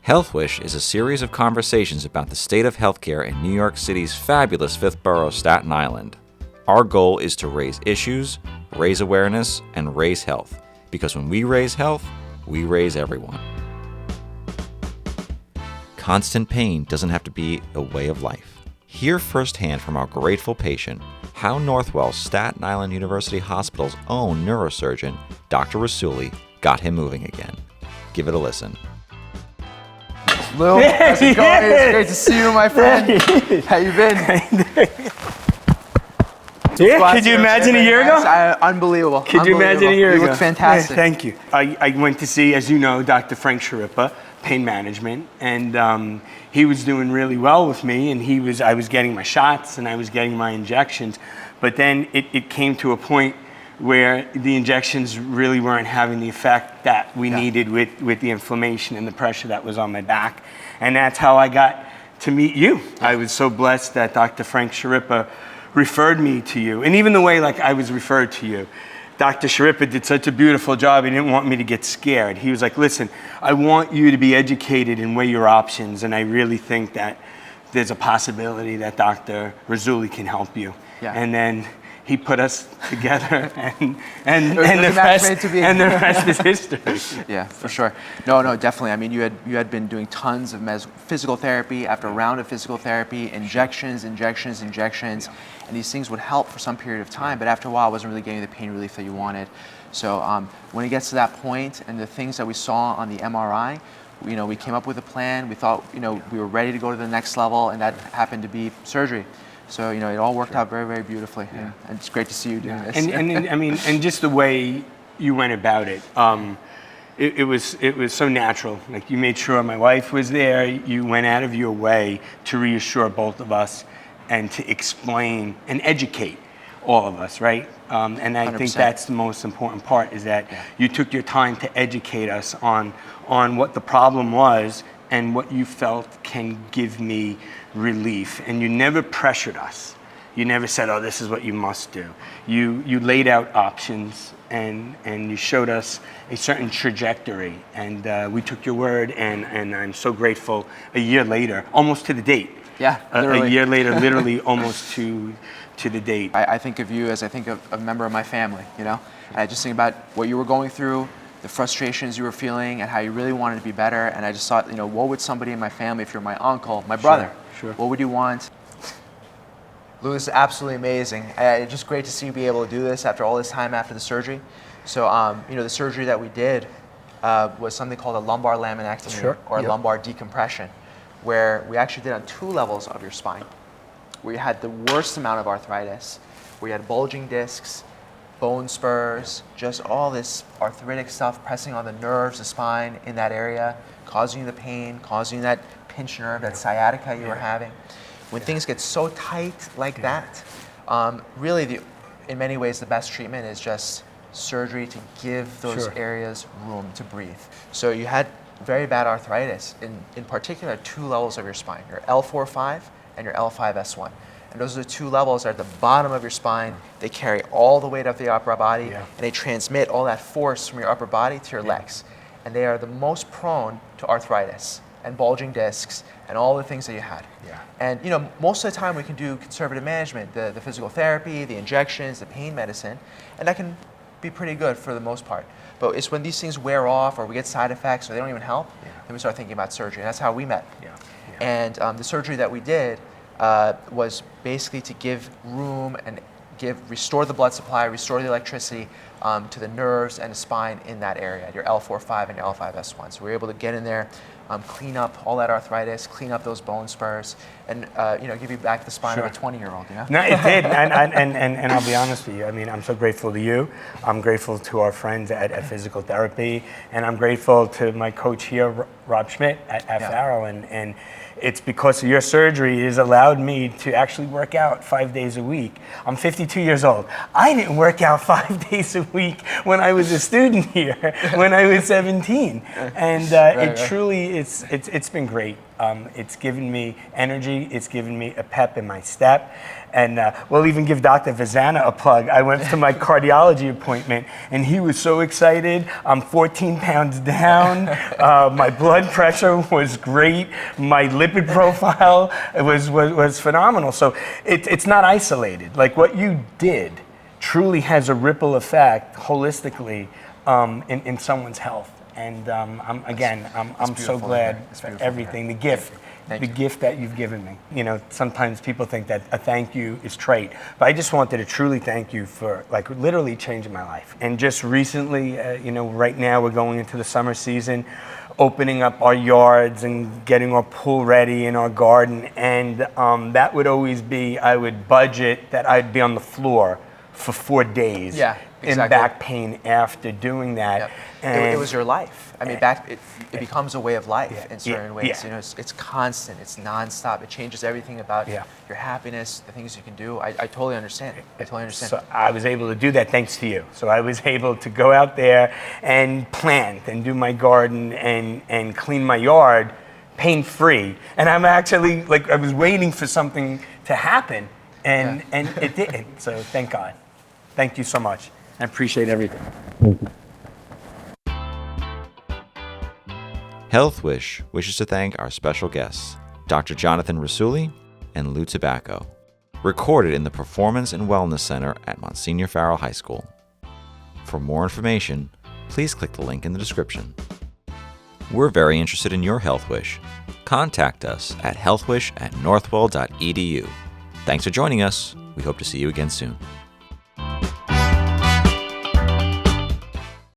HealthWish is a series of conversations about the state of healthcare in New York City's fabulous fifth borough, Staten Island. Our goal is to raise issues, raise awareness, and raise health. Because when we raise health, we raise everyone. Constant pain doesn't have to be a way of life. Hear firsthand from our grateful patient how Northwell Staten Island University Hospital's own neurosurgeon, Dr. Rasouli, got him moving again. Give it a listen. Lil, how's it going? It's great to see you, my friend. How you been? Yeah, could you imagine a year ago? Unbelievable. Could you imagine a year ago? You look fantastic. Yeah, thank you. I went to see, as you know, Dr. Frank Sharippa, pain management, and he was doing really well with me, and I was getting my shots and I was getting my injections, but then it came to a point where the injections really weren't having the effect that we needed with the inflammation and the pressure that was on my back. And that's how I got to meet you. I was so blessed that Dr. Frank Sharippa referred me to you. And even the way I was referred to you, Dr. Sharippa did such a beautiful job. He didn't want me to get scared. He was like, listen, I want you to be educated and weigh your options. And I really think that there's a possibility that Dr. Rasouli can help you. Yeah. And then he put us together, and the rest is history. Yeah, for sure. No, definitely. I mean, you had been doing tons of physical therapy after round of physical therapy, injections, and these things would help for some period of time, but after a while, it wasn't really getting the pain relief that you wanted. So when it gets to that point, and the things that we saw on the MRI, we came up with a plan. We thought, we were ready to go to the next level, and that happened to be surgery. So it all worked out very, very beautifully, and it's great to see you doing this. And just the way you went about it, it was so natural. Like, you made sure my wife was there. You went out of your way to reassure both of us and to explain and educate all of us, right? And I 100%. Think that's the most important part, is that you took your time to educate us on what the problem was and what you felt can give me relief. And you never pressured us. You never said, oh, this is what you must do. You laid out options, and you showed us a certain trajectory, and we took your word, and I'm so grateful. A year later, almost to the date. Yeah, a year later, literally almost to the date. I think of you as I think of a member of my family, And I just think about what you were going through, the frustrations you were feeling, and how you really wanted to be better. And I just thought, what would somebody in my family, if you're my uncle, my brother, Sure. What would you want? Lou, this is absolutely amazing. It's just great to see you be able to do this after all this time after the surgery. So, the surgery that we did was something called a lumbar laminectomy, or lumbar decompression, where we actually did on 2 levels of your spine, where you had the worst amount of arthritis, where you had bulging discs, bone spurs, just all this arthritic stuff pressing on the nerves, the spine in that area, causing you the pain, causing you that pinched nerve, that sciatica you were having. When things get so tight like that, really, in many ways, the best treatment is just surgery to give those areas room to breathe. So you had very bad arthritis, in particular 2 levels of your spine, your L4-5 and your L5-S1. And those are the 2 levels that are at the bottom of your spine. They carry all the weight of the upper body, and they transmit all that force from your upper body to your legs. And they are the most prone to arthritis and bulging discs and all the things that you had. And most of the time we can do conservative management, the physical therapy, the injections, the pain medicine, and that can be pretty good for the most part. But it's when these things wear off, or we get side effects, or they don't even help, then we start thinking about surgery. And that's how we met. And the surgery that we did was basically to give room and restore the blood supply, restore the electricity to the nerves and the spine in that area, your L4-5 and your L5-S1. So we were able to get in there, clean up all that arthritis, clean up those bone spurs, and give you back the spine of a 20-year-old. No, it did, and I'll be honest with you. I mean, I'm so grateful to you. I'm grateful to our friends at Physical Therapy, and I'm grateful to my coach here, Rob Schmidt at Farrell, and it's because of your surgery has allowed me to actually work out 5 days a week. I'm 52 years old. I didn't work out 5 days a week when I was a student here, when I was 17. And it truly, it's been great. It's given me energy. It's given me a pep in my step. And we'll even give Dr. Vazana a plug. I went to my cardiology appointment, and he was so excited. I'm 14 pounds down. My blood pressure was great. My lipid profile was phenomenal. So it's not isolated. Like what you did truly has a ripple effect holistically in someone's health. And I'm so glad for everything, the gift. The gift that you've given me. You know, sometimes people think that a thank you is trite, but I just wanted to truly thank you for like literally changing my life. And just recently, right now we're going into the summer season, opening up our yards and getting our pool ready in our garden. And that would always be, I would budget that I'd be on the floor for 4 days. Yeah, exactly. In back pain after doing that. Yep. And it was your life. I mean, it becomes a way of life in certain ways. Yeah. You know, it's constant. It's nonstop. It changes everything about your happiness, the things you can do. I totally understand. So I was able to do that thanks to you. So I was able to go out there and plant and do my garden and clean my yard pain-free. And I'm actually, like, I was waiting for something to happen, and it didn't. So thank God. Thank you so much. I appreciate everything. HealthWish wishes to thank our special guests, Dr. Jonathan Rasouli and Lou Tobacco, recorded in the Performance and Wellness Center at Monsignor Farrell High School. For more information, please click the link in the description. We're very interested in your health wish. Contact us at healthwish@northwell.edu. Thanks for joining us. We hope to see you again soon.